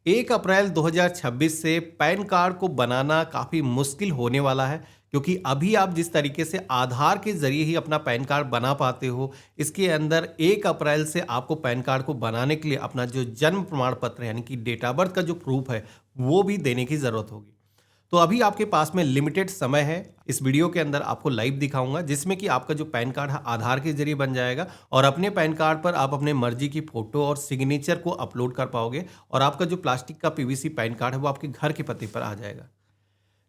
1 अप्रैल 2026 से pan card को बनाना काफ़ी मुश्किल होने वाला है, क्योंकि अभी आप जिस तरीके से आधार के ज़रिए ही अपना पैन कार्ड बना पाते हो, इसके अंदर 1 अप्रैल से आपको पैन कार्ड को बनाने के लिए अपना जो जन्म प्रमाण पत्र यानी कि डेट ऑफ बर्थ का जो प्रूफ है, वो भी देने की ज़रूरत होगी। तो अभी आपके पास में लिमिटेड समय है। इस वीडियो के अंदर आपको लाइव दिखाऊंगा जिसमें कि आपका जो पैन कार्ड है आधार के जरिए बन जाएगा और अपने पैन कार्ड पर आप अपने मर्जी की फोटो और सिग्नेचर को अपलोड कर पाओगे और आपका जो प्लास्टिक का पीवीसी पैन कार्ड है वो आपके घर के पते पर आ जाएगा।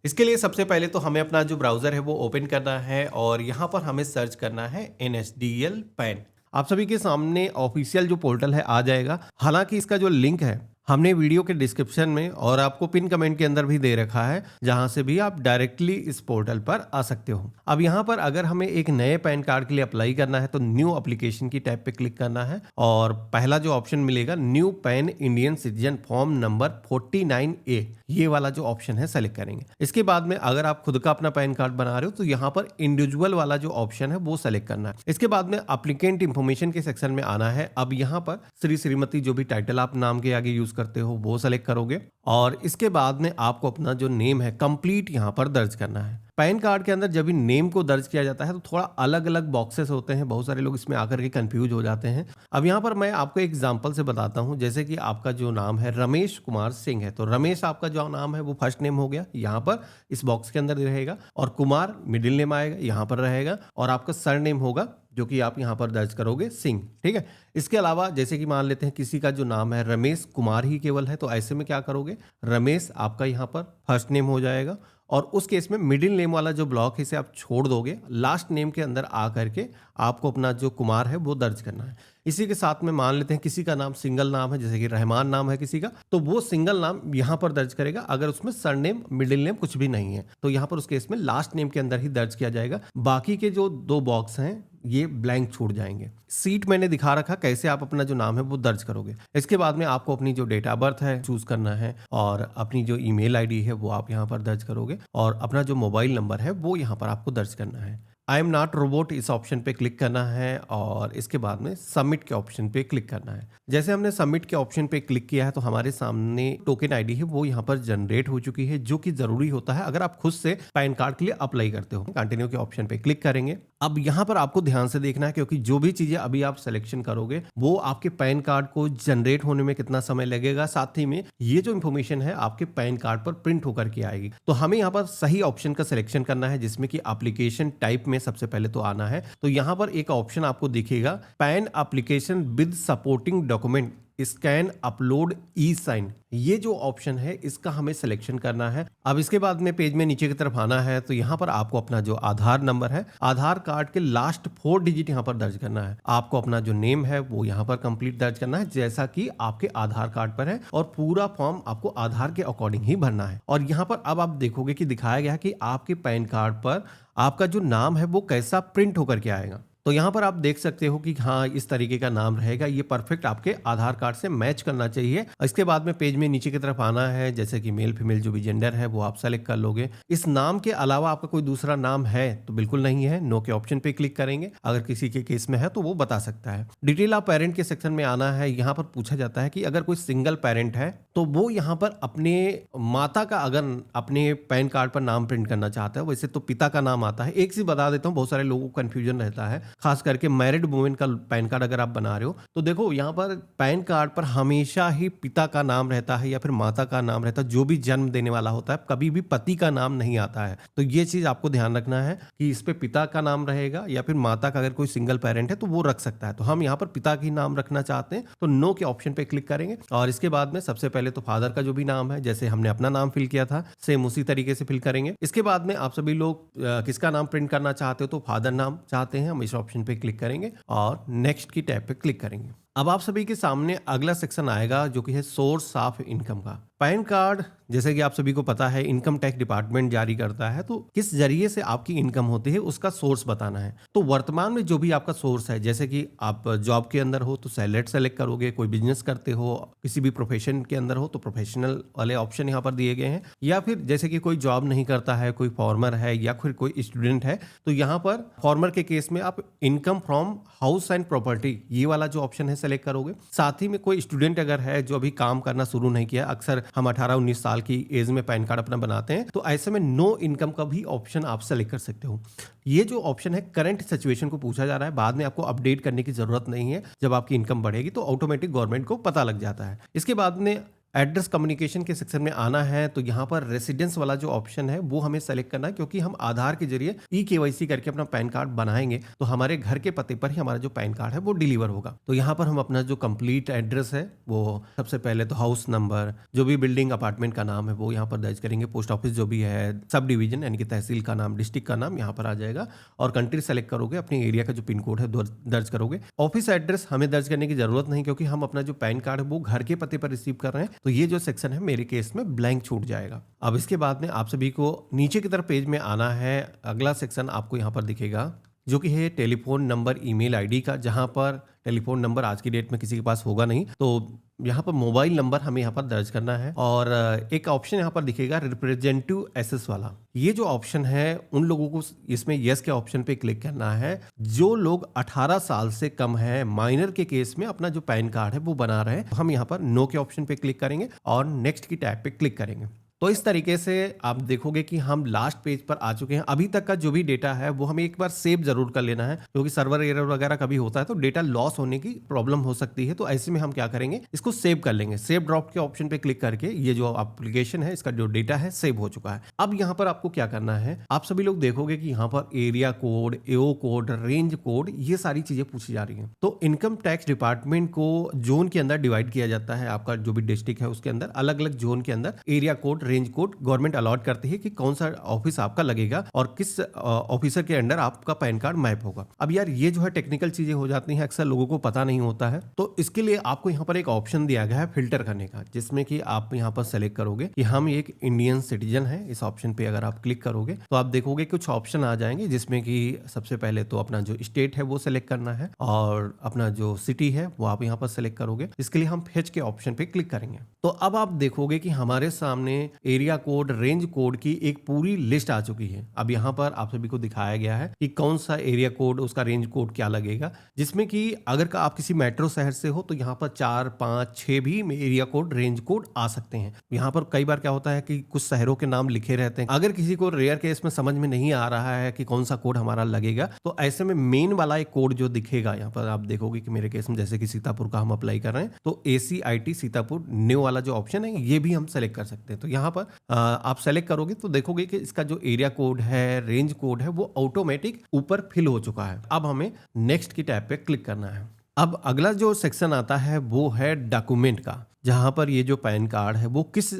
इसके लिए सबसे पहले तो हमें अपना जो ब्राउज़र है वो ओपन करना है और यहाँ पर हमें सर्च करना है NSDL पैन। आप सभी के सामने ऑफिशियल जो पोर्टल है आ जाएगा। हालांकि इसका जो लिंक है हमने वीडियो के डिस्क्रिप्शन में और आपको पिन कमेंट के अंदर भी दे रखा है, जहां से भी आप डायरेक्टली इस पोर्टल पर आ सकते हो। अब यहां पर अगर हमें एक नए पैन कार्ड के लिए अप्लाई करना है तो न्यू एप्लीकेशन की टैब पे क्लिक करना है और पहला जो ऑप्शन मिलेगा new pan Indian citizen form number 49A, ये वाला जो ऑप्शन है सेलेक्ट करेंगे। इसके बाद में अगर आप खुद का अपना पैन कार्ड बना रहे हो तो यहाँ पर इंडिविजुअल वाला जो ऑप्शन है वो सेलेक्ट करना है। इसके बाद में एप्लीकेंट इंफॉर्मेशन के सेक्शन में आना है। अब यहाँ पर श्री श्रीमती जो भी टाइटल आप नाम के आगे यूज करते हो वो सेलेक्ट करोगे और इसके बाद में आपको अपना जो नेम है कंप्लीट यहाँ पर दर्ज करना है। पैन कार्ड के अंदर जब भी नेम को दर्ज किया जाता है तो थोड़ा अलग अलग बॉक्सेस होते हैं, बहुत सारे लोग इसमें आकर के कंफ्यूज हो जाते हैं। अब यहाँ पर मैं आपको एक एग्जांपल से बताता हूँ। जैसे कि आपका जो नाम है रमेश कुमार सिंह है, तो रमेश आपका जो नाम है वो फर्स्ट नेम हो गया, यहाँ पर इस बॉक्स के अंदर रहेगा और कुमार मिडिल नेम आएगा, यहाँ पर रहेगा और आपका सर नेम होगा जो कि आप यहाँ पर दर्ज करोगे सिंह। ठीक है। इसके अलावा जैसे कि मान लेते हैं किसी का जो नाम है रमेश कुमार ही केवल है, तो ऐसे में क्या करोगे, रमेश आपका यहाँ पर फर्स्ट नेम हो जाएगा और उस केस में मिडिल नेम वाला जो ब्लॉक है इसे आप छोड़ दोगे, लास्ट नेम के अंदर आ करके आपको अपना जो कुमार है वो दर्ज करना है। इसी के साथ में मान लेते हैं किसी का नाम सिंगल नाम है, जैसे कि रहमान नाम है किसी का, तो वो सिंगल नाम यहाँ पर दर्ज करेगा। अगर उसमें सरनेम मिडिल नेम कुछ भी नहीं है तो यहाँ पर उस केस में लास्ट नेम के अंदर ही दर्ज किया जाएगा। बाकी के जो 2 बॉक्स हैं ये ब्लैंक छूट जाएंगे। सीट मैंने दिखा रखा कैसे आप अपना जो नाम है वो दर्ज करोगे। इसके बाद में आपको अपनी जो डेट ऑफ बर्थ है चूज करना है और अपनी जो ईमेल आईडी है वो आप यहाँ पर दर्ज करोगे और अपना जो मोबाइल नंबर है वो यहाँ पर आपको दर्ज करना है। आई एम नॉट रोबोट इस ऑप्शन पे क्लिक करना है और इसके बाद में सबमिट के ऑप्शन पे क्लिक करना है। जैसे हमने सबमिट के ऑप्शन पे क्लिक किया है तो हमारे सामने टोकन आईडी है वो यहाँ पर जनरेट हो चुकी है, जो कि जरूरी होता है अगर आप खुद से पैन कार्ड के लिए अप्लाई करते हो। कंटिन्यू के ऑप्शन पे क्लिक करेंगे। अब यहाँ पर आपको ध्यान से देखना है क्योंकि जो भी चीजें अभी आप सिलेक्शन करोगे वो आपके पैन कार्ड को जनरेट होने में कितना समय लगेगा, साथ ही में ये जो इन्फॉर्मेशन है आपके पैन कार्ड पर प्रिंट होकर के आएगी। तो हमें यहाँ पर सही ऑप्शन का सिलेक्शन करना है, जिसमें कि एप्लीकेशन टाइप में सबसे पहले तो आना है। तो यहाँ पर एक ऑप्शन आपको दिखेगा PAN application with supporting document scan upload e sign, ये जो ऑप्शन है इसका हमें सिलेक्शन करना है। अब इसके बाद में पेज में नीचे की तरफ आना है तो यहाँ पर आपको अपना जो आधार नंबर है, आधार कार्ड के लास्ट 4 डिजिट यहाँ पर दर्ज करना है। आपको अपना जो नेम है वो यहाँ पर कंप्लीट दर्ज करना है जैसा कि आपके आधार कार्ड पर है और पूरा फॉर्म आपको आधार के अकॉर्डिंग ही भरना है। और यहाँ पर अब आप देखोगे कि दिखाया गया है कि आपके पैन कार्ड पर आपका जो नाम है वो कैसा प्रिंट होकर के आएगा। तो यहाँ पर आप देख सकते हो कि हाँ इस तरीके का नाम रहेगा, ये परफेक्ट आपके आधार कार्ड से मैच करना चाहिए। इसके बाद में पेज में नीचे की तरफ आना है, जैसे कि मेल फीमेल जो भी जेंडर है वो आप सेलेक्ट कर लोगे। इस नाम के अलावा आपका कोई दूसरा नाम है तो बिल्कुल नहीं है, नो के ऑप्शन पे क्लिक करेंगे। अगर किसी के केस में है तो वो बता सकता है। डिटेल ऑफ पेरेंट के सेक्शन में आना है। यहाँ पर पूछा जाता है कि अगर कोई सिंगल पेरेंट है तो वो यहाँ पर अपने माता का अगर अपने पैन कार्ड पर नाम प्रिंट करना चाहता है, वैसे तो पिता का नाम आता है। एक चीज बता देता हूँ, बहुत सारे लोगों को कंफ्यूजन रहता है, खास करके मैरिड वुमेन का पैन कार्ड अगर आप बना रहे हो तो देखो यहाँ पर पैन कार्ड पर हमेशा ही पिता का नाम रहता है या फिर माता का नाम रहता है, जो भी जन्म देने वाला होता है, कभी भी पति का नाम नहीं आता है। तो ये चीज आपको ध्यान रखना है कि इस पे पिता का नाम रहेगा या फिर माता का, अगर कोई सिंगल पेरेंट है तो वो रख सकता है। तो हम यहाँ पर पिता की नाम रखना चाहते हैं तो नो के ऑप्शन पे क्लिक करेंगे और इसके बाद में सबसे पहले तो फादर का जो भी नाम है, जैसे हमने अपना नाम फिल किया था सेम उसी तरीके से फिल करेंगे। इसके बाद में आप सभी लोग किसका नाम प्रिंट करना चाहते हो तो फादर नाम चाहते हैं, हम इस ऑप्शन पे क्लिक करेंगे और नेक्स्ट की टैब पे क्लिक करेंगे। अब आप सभी के सामने अगला सेक्शन आएगा जो कि है सोर्स ऑफ इनकम का। पैन कार्ड जैसे कि आप सभी को पता है इनकम टैक्स डिपार्टमेंट जारी करता है, तो किस जरिए से आपकी इनकम होती है उसका सोर्स बताना है। तो वर्तमान में जो भी आपका सोर्स है, जैसे कि आप जॉब के अंदर हो तो सैलरी सेलेक्ट करोगे, कोई बिजनेस करते हो, किसी भी प्रोफेशन के अंदर हो तो प्रोफेशनल वाले ऑप्शन यहाँ पर दिए गए हैं, या फिर जैसे कि कोई जॉब नहीं करता है, कोई फॉर्मर है या फिर कोई स्टूडेंट है तो यहाँ पर फॉर्मर के केस में आप income from house and property ये वाला जो ऑप्शन है सेलेक्ट करोगे। साथ ही में कोई स्टूडेंट अगर है जो अभी काम करना शुरू नहीं किया, अक्सर हम 18-19 साल की एज में पैन कार्ड अपना बनाते हैं, तो ऐसे में नो इनकम का भी ऑप्शन आप सेलेक्ट कर सकते हो। ये जो ऑप्शन है करंट सिचुएशन को पूछा जा रहा है, बाद में आपको अपडेट करने की जरूरत नहीं है। जब आपकी इनकम बढ़ेगी तो ऑटोमेटिक गवर्नमेंट को पता लग जाता है। इसके बाद में एड्रेस कम्युनिकेशन के सेक्शन में आना है, तो यहाँ पर रेसिडेंस वाला जो ऑप्शन है वो हमें सेलेक्ट करना है, क्योंकि हम आधार के जरिए ई-केवाईसी करके अपना पैन कार्ड बनाएंगे तो हमारे घर के पते पर ही हमारा जो पैन कार्ड है वो डिलीवर होगा। तो यहाँ पर हम अपना जो कंप्लीट एड्रेस है वो सबसे पहले तो हाउस नंबर, जो भी बिल्डिंग अपार्टमेंट का नाम है वो यहाँ पर दर्ज करेंगे, पोस्ट ऑफिस जो भी है, सब डिवीजन यानी कि तहसील का नाम, डिस्ट्रिक्ट का नाम यहाँ पर आ जाएगा, और कंट्री सेलेक्ट करोगे, अपने एरिया का जो पिन कोड है दर्ज करोगे। ऑफिस एड्रेस हमें दर्ज करने की जरूरत नहीं, क्योंकि हम अपना जो पैन कार्ड है वो घर के पते पर रिसीव कर रहे हैं, तो ये जो सेक्शन है मेरे केस में ब्लैंक छूट जाएगा। अब इसके बाद में आप सभी को नीचे की तरफ पेज में आना है। अगला सेक्शन आपको यहाँ पर दिखेगा जो कि है टेलीफोन नंबर, ईमेल आईडी का, जहां पर टेलीफोन नंबर आज की डेट में किसी के पास होगा नहीं, तो यहाँ पर मोबाइल नंबर हमें यहाँ पर दर्ज करना है। और एक ऑप्शन यहाँ पर दिखेगा रिप्रेजेंटेटिव एसेस वाला। ये जो ऑप्शन है उन लोगों को इसमें यस के ऑप्शन पे क्लिक करना है जो लोग 18 साल से कम है, माइनर के केस में अपना जो पैन कार्ड है वो बना रहे हैं। हम यहाँ पर नो के ऑप्शन पे क्लिक करेंगे और नेक्स्ट की टैब पे क्लिक करेंगे। तो इस तरीके से आप देखोगे कि हम लास्ट पेज पर आ चुके हैं। अभी तक का जो भी डेटा है वो हमें एक बार सेव जरूर कर लेना है, क्योंकि सर्वर एरर वगैरह कभी होता है तो डेटा लॉस होने की प्रॉब्लम हो सकती है। तो ऐसे में हम क्या करेंगे, इसको सेव कर लेंगे। सेव ड्रॉप के ऑप्शन पे क्लिक करके ये जो एप्लीकेशन है इसका जो डेटा है सेव हो चुका है। अब यहाँ पर आपको क्या करना है, आप सभी लोग देखोगे कि यहाँ पर एरिया कोड, एओ कोड, रेंज कोड, ये सारी चीजें पूछी जा रही है। तो इनकम टैक्स डिपार्टमेंट को जोन के अंदर डिवाइड किया जाता है। आपका जो भी डिस्ट्रिक्ट है उसके अंदर अलग अलग जोन के अंदर area code, range code government allot करती है कि कौन सा ऑफिस आपका लगेगा और किस ऑफिसर के अंडर आपका पैन कार्ड मैप होगा। अब यार ये जो है टेक्निकल चीजें हो जाती हैं, अक्सर लोगों को पता नहीं होता है, तो इसके लिए आपको यहाँ पर एक ऑप्शन दिया गया है फिल्टर करने का, जिसमें कि आप यहाँ पर सेलेक्ट करोगे कि हम एक इंडियन सिटीजन है। इस ऑप्शन पे अगर आप क्लिक करोगे तो आप देखोगे कुछ ऑप्शन आ जाएंगे, जिसमें कि सबसे पहले तो अपना जो स्टेट है वो सिलेक्ट करना है और अपना जो सिटी है वो आप यहाँ पर सिलेक्ट करोगे। इसके लिए हम फेच के ऑप्शन पे क्लिक करेंगे। तो अब आप देखोगे कि हमारे सामने एरिया कोड, रेंज कोड की एक पूरी लिस्ट आ चुकी है। अब यहाँ पर आप सभी को दिखाया गया है कि कौन सा एरिया कोड, उसका रेंज कोड क्या लगेगा, जिसमें कि अगर आप किसी मेट्रो शहर से हो तो यहाँ पर 4, 5, 6 भी एरिया कोड, रेंज कोड आ सकते हैं। यहाँ पर कई बार क्या होता है कि कुछ शहरों के नाम लिखे रहते हैं। अगर किसी को रेयर केस में समझ में नहीं आ रहा है कि कौन सा कोड हमारा लगेगा, तो ऐसे में मेन वाला एक कोड जो दिखेगा यहाँ पर, आप देखोगे कि मेरे केस में जैसे कि सीतापुर का हम अप्लाई कर रहे हैं, तो ACIT सीतापुर न्यू वाला जो ऑप्शन है ये भी हम सेलेक्ट कर सकते हैं। तो यहाँ पर आप सेलेक्ट करोगे तो देखोगे कि इसका जो एरिया कोड है, रेंज कोड है, वो ऑटोमेटिक ऊपर फिल हो चुका है। अब हमें नेक्स्ट की टैब पे क्लिक करना है। अब अगला जो सेक्शन आता है वो है डॉक्यूमेंट का, जहां पर ये जो पैन कार्ड है वो किस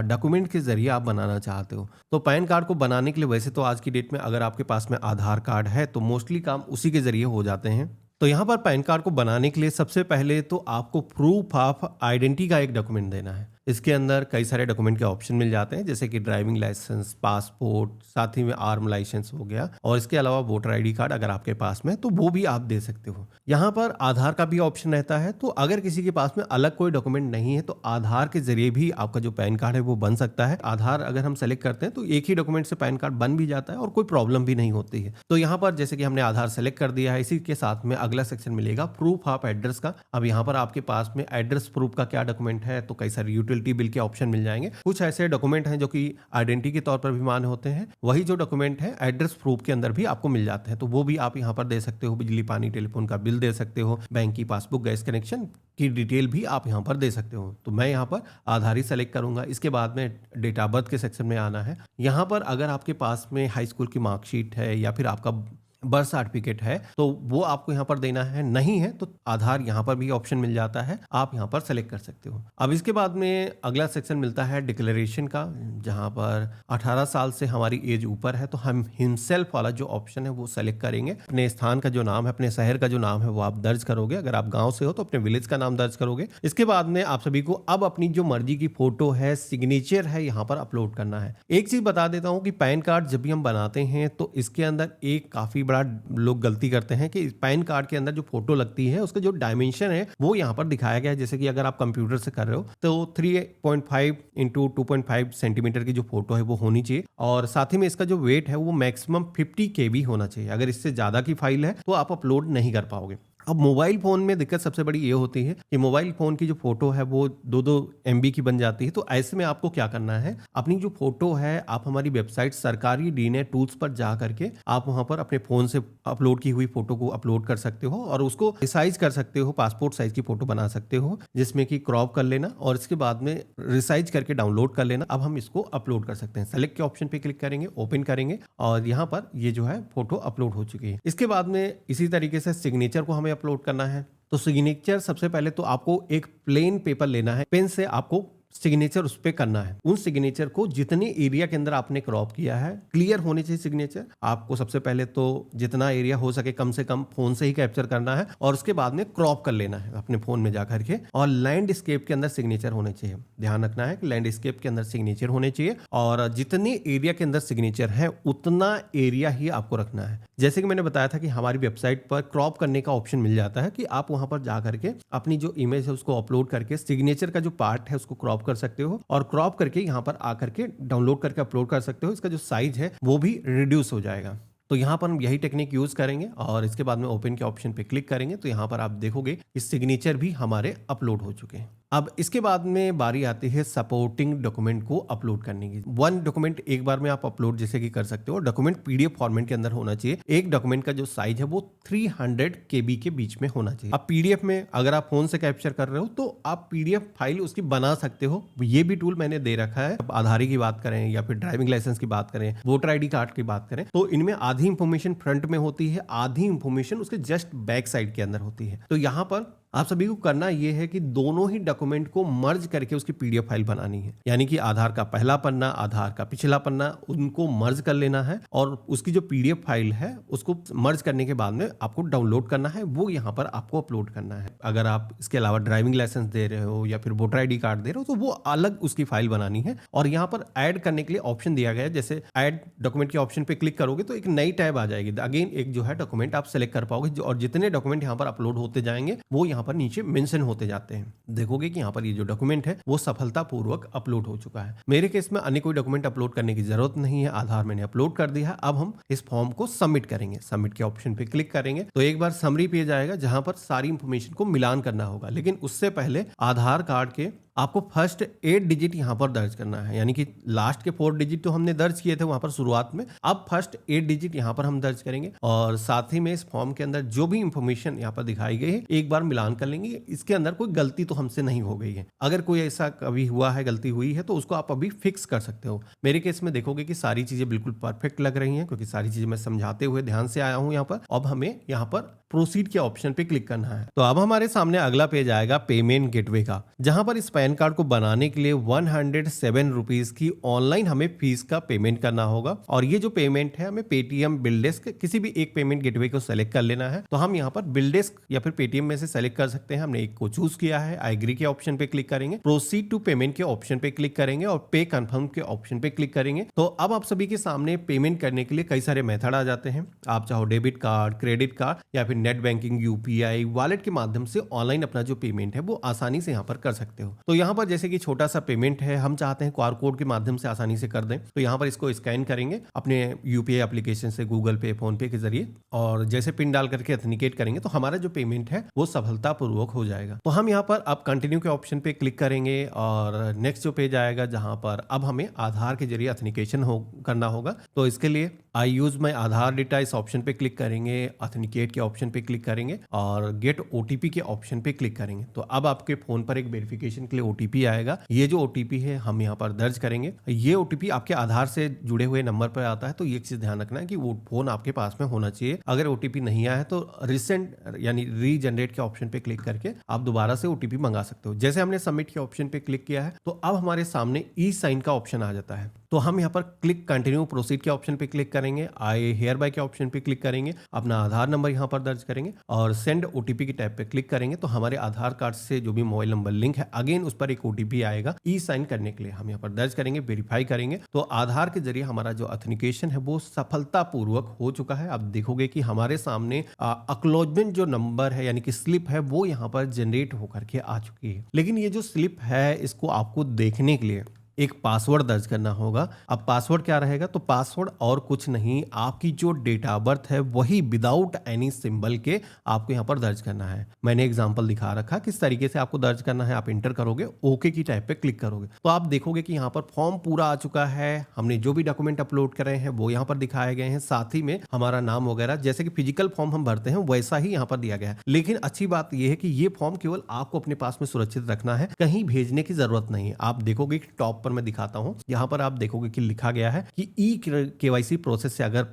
डॉक्यूमेंट के जरिए आप बनाना चाहते हो। तो पैन कार्ड को बनाने के लिए वैसे तो आज की डेट में अगर आपके पास में आधार कार्ड है तो मोस्टली काम उसी के जरिए हो जाते हैं। तो यहाँ पर पैन कार्ड को बनाने के लिए सबसे पहले तो आपको प्रूफ ऑफ आइडेंटिटी का एक डॉक्यूमेंट देना है। इसके अंदर कई सारे डॉक्यूमेंट के ऑप्शन मिल जाते हैं, जैसे कि ड्राइविंग लाइसेंस, पासपोर्ट, साथ ही में आर्म लाइसेंस हो गया, और इसके अलावा वोटर आईडी कार्ड अगर आपके पास में तो वो भी आप दे सकते हो। यहाँ पर आधार का भी ऑप्शन रहता है, तो अगर किसी के पास में अलग कोई डॉक्यूमेंट नहीं है तो आधार के जरिए भी आपका जो पैन कार्ड है वो बन सकता है। आधार अगर हम सेलेक्ट करते हैं तो एक ही डॉक्यूमेंट से पैन कार्ड बन भी जाता है और कोई प्रॉब्लम भी नहीं होती है। तो यहाँ पर जैसे कि हमने आधार सेलेक्ट कर दिया है, इसी के साथ में अगला सेक्शन मिलेगा प्रूफ ऑफ एड्रेस का। अब यहाँ पर आपके पास में एड्रेस प्रूफ का क्या डॉक्यूमेंट है, तो कई सारे यूटिलिटी बिल के ऑप्शन मिल जाएंगे। कुछ ऐसे डॉक्यूमेंट हैं जो कि आइडेंटिटी के तौर पर भी मान्य होते हैं, वही जो डॉक्यूमेंट है एड्रेस प्रूफ के अंदर भी आपको मिल जाते हैं, तो वो भी आप यहाँ पर दे सकते हो। बिजली, पानी, टेलीफोन का बिल दे सकते हो, बैंक की पासबुक, गैस कनेक्शन की डिटेल भी आप यहाँ पर दे सकते हो। तो मैं यहाँ पर आधार ही सेलेक्ट करूंगा। इसके बाद में डेट ऑफ बर्थ के सेक्शन में आना है। यहाँ पर अगर आपके पास में हाई स्कूल की मार्कशीट है या फिर आपका बर्थ सर्टिफिकेट है तो वो आपको यहाँ पर देना है, नहीं है तो आधार यहाँ पर भी ऑप्शन मिल जाता है, आप यहाँ पर सेलेक्ट कर सकते हो। अब इसके बाद में अगला सेक्शन मिलता है डिक्लेरेशन का, जहाँ पर 18 साल से हमारी एज ऊपर है तो हम हिमसेल्फ वाला जो ऑप्शन है वो सेलेक्ट करेंगे। अपने स्थान का जो नाम है, अपने शहर का जो नाम है वो आप दर्ज करोगे। अगर आप गाँव से हो तो अपने विलेज का नाम दर्ज करोगे। इसके बाद में आप सभी को अब अपनी जो मर्जी की फोटो है, सिग्नेचर है, यहाँ पर अपलोड करना है। एक चीज बता देता हूँ कि पैन कार्ड जब भी हम बनाते हैं तो इसके अंदर एक काफी बड़ा लोग गलती करते हैं कि पैन कार्ड के अंदर जो फोटो लगती है उसका जो डायमेंशन है वो यहाँ पर दिखाया गया है। जैसे कि अगर आप कंप्यूटर से कर रहे हो तो 3.5 इंटू 2.5 सेंटीमीटर की जो फोटो है वो होनी चाहिए, और साथ ही में इसका जो वेट है वो मैक्सिमम 50 KB होना चाहिए। अगर इससे ज्यादा की फाइल है तो आप अपलोड नहीं कर पाओगे। अब मोबाइल फ़ोन में दिक्कत सबसे बड़ी ये होती है कि मोबाइल फ़ोन की जो फ़ोटो है वो 2-2 एमबी की बन जाती है। तो ऐसे में आपको क्या करना है, अपनी जो फ़ोटो है आप हमारी वेबसाइट सरकारी डीएनए टूल्स पर जा करके आप वहाँ पर अपने फ़ोन से अपलोड की हुई फ़ोटो को अपलोड कर सकते हो और उसको रिसाइज़ कर सकते हो, पासपोर्ट साइज़ की फ़ोटो बना सकते हो, जिसमें कि क्रॉप कर लेना और इसके बाद में रिसाइज़ करके डाउनलोड कर लेना। अब हम इसको अपलोड कर सकते हैं। सेलेक्ट के ऑप्शन पे क्लिक करेंगे, ओपन करेंगे और यहाँ पर ये जो है फ़ोटो अपलोड हो चुकी है। इसके बाद में इसी तरीके से सिग्नेचर को हमें अपलोड करना है। तो सिग्नेचर सबसे पहले तो आपको एक प्लेन पेपर लेना है, पेन से आपको सिग्नेचर उस पे करना है। उन सिग्नेचर को जितने एरिया के अंदर आपने क्रॉप किया है क्लियर होने चाहिए सिग्नेचर। आपको सबसे पहले तो जितना एरिया हो सके कम से कम फोन से ही कैप्चर करना है और उसके बाद में क्रॉप कर लेना है अपने फोन में जाकर के। और लैंडस्केप के अंदर सिग्नेचर होने चाहिए। ध्यान रखना है कि लैंडस्केप के अंदर सिग्नेचर होने चाहिए और जितने एरिया के अंदर सिग्नेचर है उतना एरिया ही आपको रखना है। जैसे कि मैंने बताया था कि हमारी वेबसाइट पर क्रॉप करने का ऑप्शन मिल जाता है कि आप वहां पर जा करके अपनी जो इमेज है उसको अपलोड करके सिग्नेचर का जो पार्ट है उसको क्रॉप कर सकते हो और क्रॉप करके यहाँ पर आकर के डाउनलोड करके अपलोड कर सकते हो। इसका जो साइज है वो भी रिड्यूस हो जाएगा। तो यहाँ पर हम यही टेक्निक यूज करेंगे और इसके बाद में ओपन के ऑप्शन पे क्लिक करेंगे तो यहाँ पर आप देखोगे कि सिग्नेचर भी हमारे अपलोड हो चुके हैं। अब इसके बाद में बारी आती है सपोर्टिंग डॉक्यूमेंट को अपलोड करने की। वन डॉक्यूमेंट एक बार में आप अपलोड जैसे कि कर सकते हो। डॉक्यूमेंट पीडीएफ फॉर्मेट के अंदर होना चाहिए। एक डॉक्यूमेंट का जो साइज है वो 300 केबी के बीच में होना चाहिए। अब पीडीएफ में अगर आप फोन से कैप्चर कर रहे हो तो आप पीडीएफ फाइल उसकी बना सकते हो। ये भी टूल मैंने दे रखा है। आधार की बात करें या फिर ड्राइविंग लाइसेंस की बात करें, वोटर आईडी कार्ड की बात करें, तो इनमें आधी इंफॉर्मेशन फ्रंट में होती है, आधी इंफॉर्मेशन उसके जस्ट बैक साइड के अंदर होती है। तो यहाँ पर आप सभी को करना यह है कि दोनों ही डॉक्यूमेंट को मर्ज करके उसकी पीडीएफ फाइल बनानी है। यानी कि आधार का पहला पन्ना, आधार का पिछला पन्ना, उनको मर्ज कर लेना है और उसकी जो पीडीएफ फाइल है उसको मर्ज करने के बाद में आपको डाउनलोड करना है, वो यहाँ पर आपको अपलोड करना है। अगर आप इसके अलावा ड्राइविंग लाइसेंस दे रहे हो या फिर वोटर आईडी कार्ड दे रहे हो तो वो अलग उसकी फाइल बनानी है। और यहाँ पर ऐड करने के लिए ऑप्शन दिया गया है। जैसे ऐड डॉक्यूमेंट के ऑप्शन पे क्लिक करोगे तो एक नई टैब आ जाएगी। अगेन एक जो है डॉक्यूमेंट आप सेलेक्ट कर पाओगे और जितने डॉक्यूमेंट यहाँ पर अपलोड होते जाएंगे वो यहाँ पर नीचे मेंशन होते जाते हैं। देखोगे कि यहाँ पर ये जो डॉक्यूमेंट है वो सफलतापूर्वक अपलोड हो चुका है। मेरे केस में अन्य कोई डॉक्यूमेंट अपलोड करने की जरूरत नहीं है। आधार मैंने अपलोड कर दिया है। अब हम इस फॉर्म को सबमिट करेंगे। सबमिट के ऑप्शन पे क्लिक करेंगे तो एक बार समरी पेज आएगा जहां पर सारी इंफॉर्मेशन को मिलान करना होगा। लेकिन उससे पहले आधार कार्ड के आपको फर्स्ट 8 डिजिट यहाँ पर दर्ज करना है। यानी कि लास्ट के 4 डिजिट तो हमने दर्ज किए थे वहां पर शुरुआत में, अब फर्स्ट 8 डिजिट यहाँ पर हम दर्ज करेंगे और साथ ही में इस फॉर्म के अंदर जो भी इंफॉर्मेशन यहाँ पर दिखाई गई है एक बार मिलान कर लेंगे। इसके अंदर कोई गलती तो हमसे नहीं हो गई है। अगर कोई ऐसा कभी हुआ है, गलती हुई है, तो उसको आप अभी फिक्स कर सकते हो। मेरे केस में देखोगे कि सारी चीजें बिल्कुल परफेक्ट लग रही हैं क्योंकि सारी चीजें मैं समझाते हुए ध्यान से आया हूं यहाँ पर। अब हमें यहाँ पर प्रोसीड के ऑप्शन पे क्लिक करना है। तो अब हमारे सामने अगला पेज आएगा पेमेंट गेटवे का, जहां पर इस पैन कार्ड को बनाने के लिए 107 रुपीज की ऑनलाइन हमें फीस का पेमेंट करना होगा। और ये जो पेमेंट है हमें पेटीएम, बिलडेस्क, किसी भी एक पेमेंट गेटवे को सेलेक्ट कर लेना है। तो हम यहाँ पर बिलडेस्क या फिर पेटीएम में से सेलेक्ट कर सकते हैं। हमने एक को चूज किया है। आई एग्री के ऑप्शन पे क्लिक करेंगे, प्रोसीड टू पेमेंट के ऑप्शन पे क्लिक करेंगे और पे कंफर्म के ऑप्शन पे क्लिक करेंगे। तो अब आप सभी के सामने पेमेंट करने के लिए कई सारे मेथड आ जाते हैं। आप चाहो डेबिट कार्ड, क्रेडिट कार्ड या फिर नेट बैंकिंग, यूपीआई, वॉलेट के माध्यम से ऑनलाइन अपना जो पेमेंट है वो आसानी से यहाँ पर कर सकते हो। तो यहाँ पर जैसे कि छोटा सा पेमेंट है, हम चाहते हैं क्यूआर कोड के माध्यम से आसानी से कर दें। तो यहाँ पर इसको स्कैन करेंगे अपने यूपीआई एप्लीकेशन से, गूगल पे, फोन पे के जरिए, और जैसे पिन डाल करके ऑथेंटिकेट करेंगे तो हमारा जो पेमेंट है वो सफलतापूर्वक हो जाएगा। तो हम यहाँ पर अब कंटिन्यू के ऑप्शन पे क्लिक करेंगे और नेक्स्ट जो पेज आएगा जहाँ पर अब हमें आधार के जरिए ऑथेंटिकेशन करना होगा। तो इसके लिए आई यूज माई आधार डेटा इस ऑप्शन पे क्लिक करेंगे, ऑथेंटिकेट के ऑप्शन पे क्लिक करेंगे और गेट ओटीपी के ऑप्शन पे क्लिक करेंगे। तो अब आपके फोन पर एक वेरिफिकेशन के लिए ओटीपी आएगा। ये जो ओटीपी है हम यहाँ पर दर्ज करेंगे। ये ओटीपी आपके आधार से जुड़े हुए नंबर पर आता है। तो ये चीज ध्यान रखना है कि वो फोन आपके पास में होना चाहिए। अगर ओटीपी नहीं आया है तो रिसेंट यानी रीजनरेट के ऑप्शन पे क्लिक करके आप दोबारा से ओटीपी मंगा सकते हो। जैसे हमने सबमिट के ऑप्शन पे क्लिक किया है तो अब हमारे सामने ई साइन का ऑप्शन आ जाता है। तो हम यहाँ पर क्लिक कंटिन्यू प्रोसीड के ऑप्शन पे क्लिक करेंगे, आई हियर बाय के ऑप्शन पे क्लिक करेंगे, अपना आधार नंबर यहाँ पर दर्ज करेंगे और सेंड ओटीपी के टैब पे क्लिक करेंगे। तो हमारे आधार कार्ड से जो भी मोबाइल नंबर लिंक है अगेन उस पर एक ओटीपी आएगा ई साइन करने के लिए। हम यहाँ पर दर्ज करेंगे, वेरीफाई करेंगे। तो आधार के जरिए हमारा जो ऑथेंटिकेशन है वो सफलतापूर्वक हो चुका है। अब देखोगे कि हमारे सामने एक्नॉलेजमेंट जो नंबर है यानी कि स्लिप है वो यहाँ पर जनरेट होकर के आ चुकी है। लेकिन ये जो स्लिप है इसको आपको देखने के लिए एक पासवर्ड दर्ज करना होगा। अब पासवर्ड क्या रहेगा? तो पासवर्ड और कुछ नहीं, आपकी जो डेट ऑफ बर्थ है वही विदाउट एनी सिंबल के आपको यहाँ पर दर्ज करना है। मैंने एग्जांपल दिखा रखा किस तरीके से आपको दर्ज करना है। आप इंटर करोगे, ओके की टाइप पे क्लिक करोगे तो आप देखोगे कि यहाँ पर फॉर्म पूरा आ चुका है। हमने जो भी डॉक्यूमेंट अपलोड करे हैं वो यहाँ पर दिखाए गए हैं, साथ ही में हमारा नाम वगैरह जैसे कि फिजिकल फॉर्म हम भरते हैं वैसा ही यहाँ पर दिया गया है। लेकिन अच्छी बात यह है कि ये फॉर्म केवल आपको अपने पास में सुरक्षित रखना है, कहीं भेजने की जरूरत नहीं है। आप देखोगे कि टॉप पर मैं दिखाता हूं, यहां पर आप देखोगे कि लिखा गया है कि ई केवाईसी प्रोसेस से अगर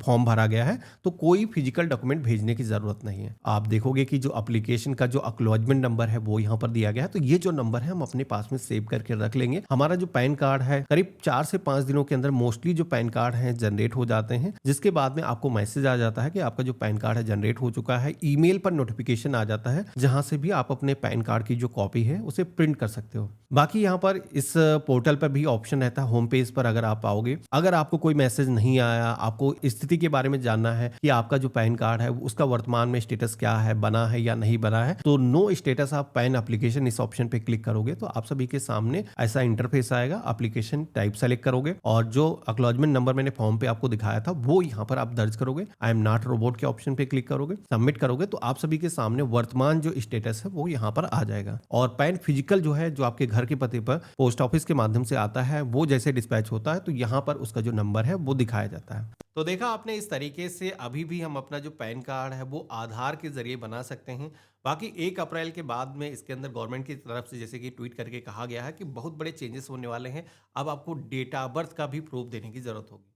फॉर्म भरा गया है तो कोई फिजिकल डॉक्यूमेंट भेजने की जरूरत नहीं है। आप देखोगे कि जो एप्लीकेशन का जो एक्नॉलेजमेंट नंबर है वो यहां पर दिया गया है, तो ये जो नंबर है हम अपने पास में सेव करके रख लेंगे। हमारा जो पैन कार्ड है करीब 4 से 5 दिनों के अंदर मोस्टली जो पैन कार्ड है जनरेट हो जाते हैं, जिसके बाद में आपको मैसेज आ जाता है कि आपका जो पैन कार्ड है जनरेट हो चुका है। ईमेल पर नोटिफिकेशन आ जाता है जहां से भी आप अपने पैन कार्ड की जो कॉपी है उसे प्रिंट कर सकते हो। बाकी यहाँ पर इस पोर्टल पर भी ऑप्शन रहता है, होम पेज पर अगर आप आओगे, अगर आपको कोई मैसेज नहीं आया, आपको स्थिति के बारे में जानना है कि आपका जो पैन कार्ड है उसका वर्तमान में स्टेटस क्या है, बना है या नहीं बना है, तो नो स्टेटस आप पैन एप्लीकेशन इस ऑप्शन पे क्लिक करोगे तो आप सभी के सामने ऐसा इंटरफेस आएगा। एप्लीकेशन टाइप सेलेक्ट करोगे और जो एक्नॉलेजमेंट नंबर मैंने फॉर्म पे आपको दिखाया था वो यहाँ पर आप दर्ज करोगे। आई एम नॉट रोबोट के ऑप्शन पे क्लिक करोगे, सबमिट करोगे तो आप सभी के सामने वर्तमान जो स्टेटस है वो यहाँ पर आ जाएगा। और पैन फिजिकल जो है जो आपके घर के पते पर पोस्ट ऑफिस के माध्यम से आता है वो जैसे डिस्पैच होता है तो यहाँ पर उसका जो नंबर है वो दिखाया जाता है। तो देखा आपने, इस तरीके से अभी भी हम अपना जो पैन कार्ड है वो आधार के जरिए बना सकते हैं। बाकी 1 अप्रैल के बाद में इसके अंदर गवर्नमेंट की तरफ से जैसे कि ट्वीट करके कहा गया है कि बहुत बड़े चेंजेस होने वाले हैं। अब आपको डेट ऑफ बर्थ का भी प्रूफ देने की जरूरत होगी।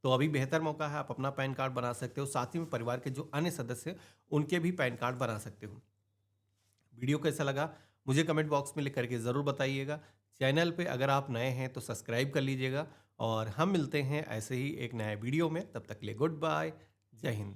तो अभी बेहतर मौका है, आप अपना पैन कार्ड बना सकते हो, साथ ही में परिवार के जो अन्य सदस्य हैं उनके भी पैन कार्ड बना सकते हो। वीडियो कैसा लगा मुझे कमेंट बॉक्स में लिख करके ज़रूर बताइएगा। चैनल पे अगर आप नए हैं तो सब्सक्राइब कर लीजिएगा और हम मिलते हैं ऐसे ही एक नए वीडियो में। तब तक के लिए गुड बाय, जय हिंद।